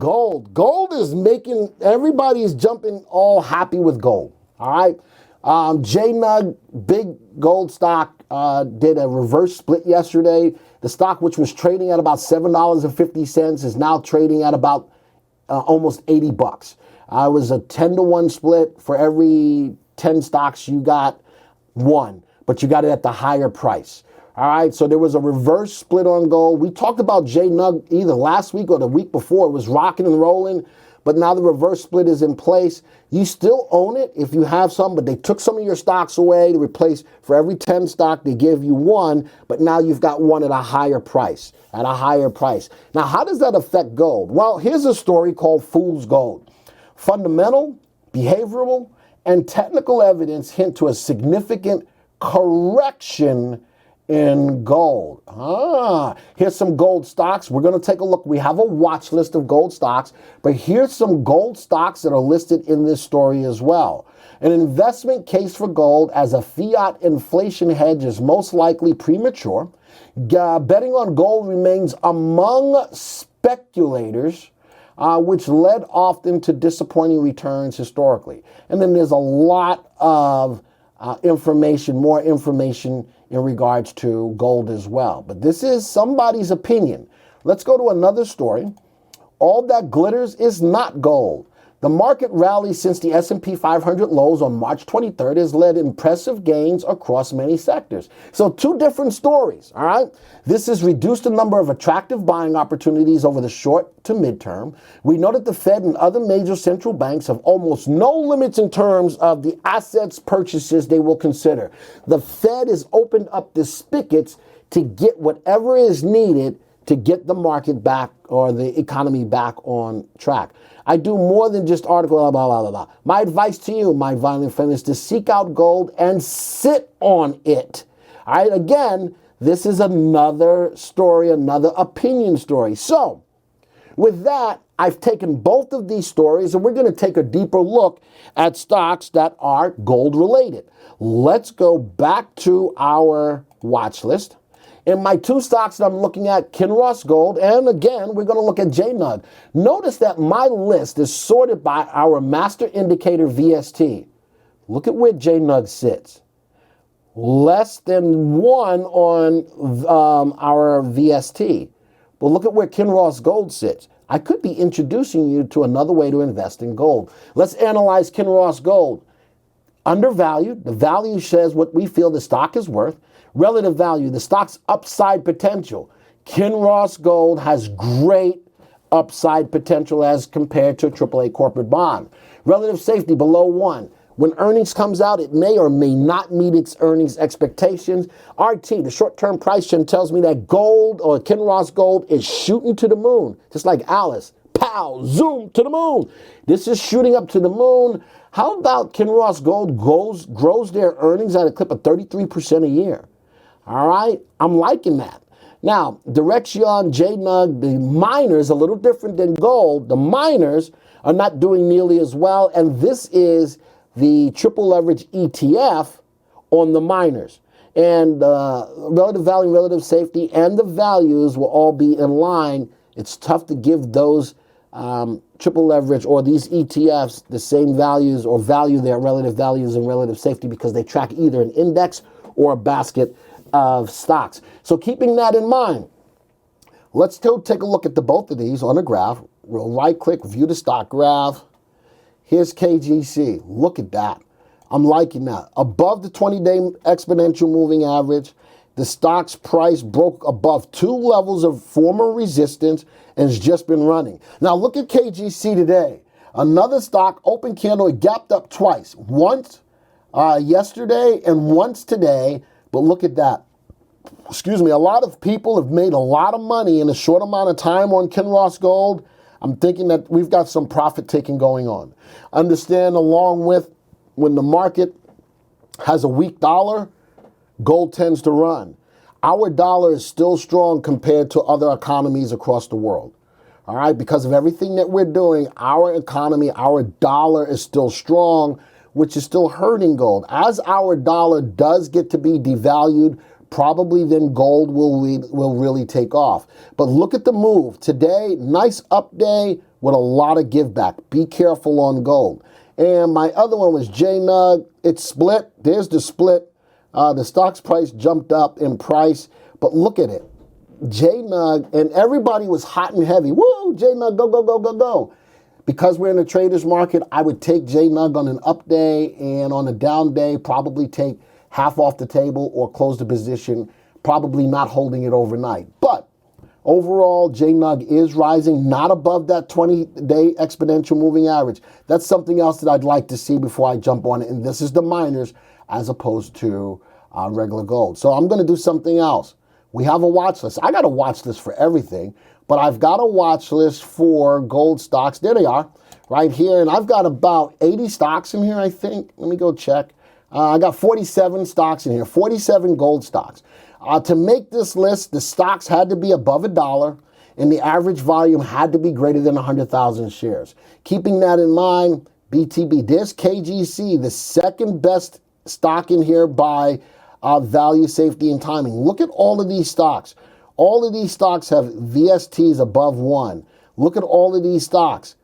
Gold. Gold is making, everybody is jumping all happy with gold. All right. JNUG, big gold stock, did a reverse split yesterday. The stock, which was trading at about $7.50, is now trading at about almost 80 bucks. It was a 10-to-1 split. For every 10 stocks, you got one, but you got it at the higher price. All right, so there was a reverse split on gold. We talked about JNUG either last week or the week before. It was rocking and rolling, but now the reverse split is in place. You still own it if you have some, but they took some of your stocks away to replace. For every 10 stock, they give you one, but now you've got one at a higher price, Now, how does that affect gold? Well, here's a story called Fool's Gold. Fundamental, behavioral, and technical evidence hint to a significant correction in gold. Here's some gold stocks. We're going to take a look. We have a watch list of gold stocks, but here's some gold stocks that are listed in this story as well. An investment case for gold as a fiat inflation hedge is most likely premature. Betting on gold remains among speculators, which led often to disappointing returns historically. And then there's a lot of more information in regards to gold as well. But this is somebody's opinion. Let's go to another story. All that glitters is not gold. The market rally since the S&P 500 lows on March 23rd has led impressive gains across many sectors. So two different stories, all right? This has reduced the number of attractive buying opportunities over the short to midterm. We know that the Fed and other major central banks have almost no limits in terms of the assets purchases they will consider. The Fed has opened up the spigots to get whatever is needed to get the market back or the economy back on track. I do more than just article, blah, blah, blah, blah. My advice to you, my violent friend, is to seek out gold and sit on it. All right, again, this is another story, another opinion story. So, with that, I've taken both of these stories and we're going to take a deeper look at stocks that are gold related. Let's go back to our watch list. In my two stocks that I'm looking at, Kinross Gold, and again, we're going to look at JNUG. Notice that my list is sorted by our master indicator VST. Look at where JNUG sits. Less than 1 on our VST. But look at where Kinross Gold sits. I could be introducing you to another way to invest in gold. Let's analyze Kinross Gold. Undervalued, the value says what we feel the stock is worth. Relative value, the stock's upside potential. Kinross Gold has great upside potential as compared to a AAA corporate bond. Relative safety below 1. When earnings comes out, it may or may not meet its earnings expectations. RT, the short-term price trend, tells me that gold or Kinross Gold is shooting to the moon, just like Alice. Pow, zoom to the moon. This is shooting up to the moon. How about Kinross Gold grows their earnings at a clip of 33% a year? All right, I'm liking that. Now, Direxion, JNUG, the miners, a little different than gold. The miners are not doing nearly as well, and this is the triple leverage ETF on the miners. And relative value, relative safety, and the values will all be in line. It's tough to give those triple leverage or these ETFs the same values or value their relative values and relative safety because they track either an index or a basket of stocks. So keeping that in mind, let's still take a look at both of these on a graph. We'll right-click, view the stock graph. Here's KGC. Look at that. I'm liking that. Above the 20-day exponential moving average, the stock's price broke above 2 levels of former resistance and has just been running. Now look at KGC today. Another stock, open candle, it gapped up twice. Once yesterday and once today. But look at that. Excuse me, a lot of people have made a lot of money in a short amount of time on Kinross Gold. I'm thinking that we've got some profit taking going on. Understand, along with when the market has a weak dollar, gold tends to run. Our dollar is still strong compared to other economies across the world. All right, because of everything that we're doing, our economy, our dollar is still strong, which is still hurting gold. As our dollar does get to be devalued probably then gold will really take off. But look at the move. Today, nice up day with a lot of give back. Be careful on gold. And my other one was JNUG. It split. There's the split. The stock's price jumped up in price. But look at it. JNUG, and everybody was hot and heavy. Woo, JNUG, go, go, go, go, go. Because we're in a trader's market, I would take JNUG on an up day, and on a down day, probably take half off the table or close the position, probably not holding it overnight. But overall, JNUG is rising, not above that 20-day exponential moving average. That's something else that I'd like to see before I jump on it, and this is the miners as opposed to regular gold. So I'm going to do something else. We have a watch list. I got a watch list for everything, but I've got a watch list for gold stocks. There they are, right here, and I've got about 80 stocks in here, I think. Let me go check. I got 47 stocks in here, 47 gold stocks. To make this list, the stocks had to be above $1, and the average volume had to be greater than 100,000 shares. Keeping that in mind, BTB, there's KGC, the second best stock in here by value, safety, and timing. Look at all of these stocks. All of these stocks have VSTs above 1. Look at all of these stocks.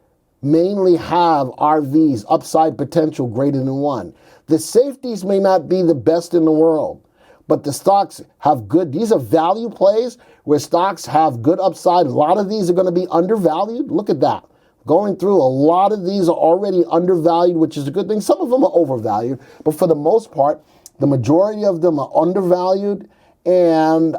Mainly have RVs, upside potential greater than 1. The safeties may not be the best in the world, but the stocks have good, these are value plays where stocks have good upside. A lot of these are going to be undervalued. Look at that. Going through, a lot of these are already undervalued, which is a good thing. Some of them are overvalued, but for the most part, the majority of them are undervalued, and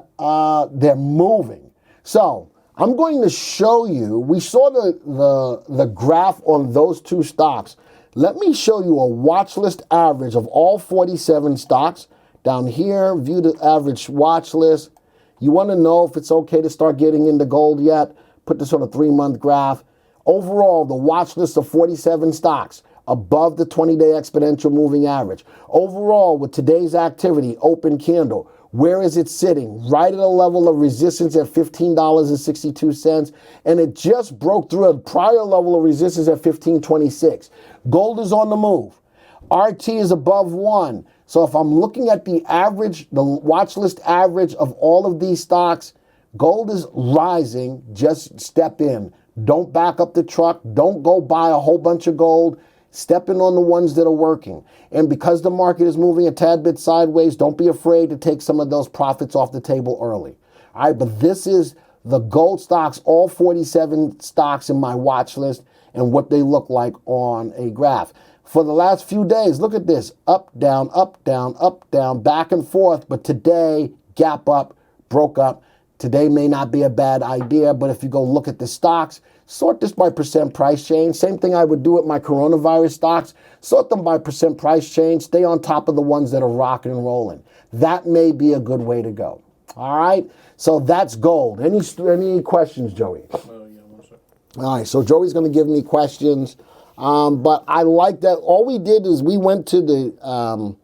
they're moving. So I'm going to show you, we saw the graph on those two stocks. Let me show you a watch list average of all 47 stocks. Down here, view the average watch list. You want to know if it's okay to start getting into gold yet? Put this on a 3-month graph. Overall, the watch list of 47 stocks above the 20-day exponential moving average. Overall, with today's activity, open candle, where is it sitting? Right at a level of resistance at $15.62, and it just broke through a prior level of resistance at $15.26. Gold is on the move. RT is above 1. So if I'm looking at the average, the watch list average of all of these stocks, gold is rising. Just step in. Don't back up the truck. Don't go buy a whole bunch of gold. Step in on the ones that are working. And because the market is moving a tad bit sideways, don't be afraid to take some of those profits off the table early. All right, but this is the gold stocks, all 47 stocks in my watch list, and what they look like on a graph. For the last few days, look at this. Up, down, up, down, up, down, back and forth. But today, gap up, broke up. Today may not be a bad idea, but if you go look at the stocks, sort this by percent price change. Same thing I would do with my coronavirus stocks. Sort them by percent price change. Stay on top of the ones that are rocking and rolling. That may be a good way to go. All right? So that's gold. Any questions, Joey? Yeah, no, sir. All right, so Joey's going to give me questions. But I like that. All we did is we went to the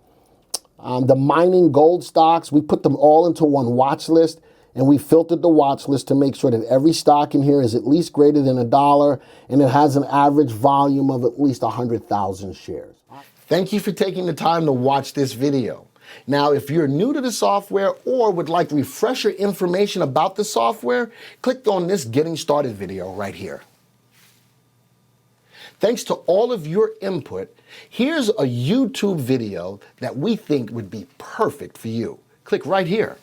mining gold stocks. We put them all into one watch list, and we filtered the watch list to make sure that every stock in here is at least greater than $1, and it has an average volume of at least 100,000 shares. Thank you for taking the time to watch this video. Now, if you're new to the software or would like refresher information about the software, click on this Getting Started video right here. Thanks to all of your input, here's a YouTube video that we think would be perfect for you. Click right here.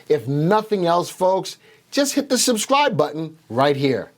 If nothing else, folks, just hit the subscribe button right here.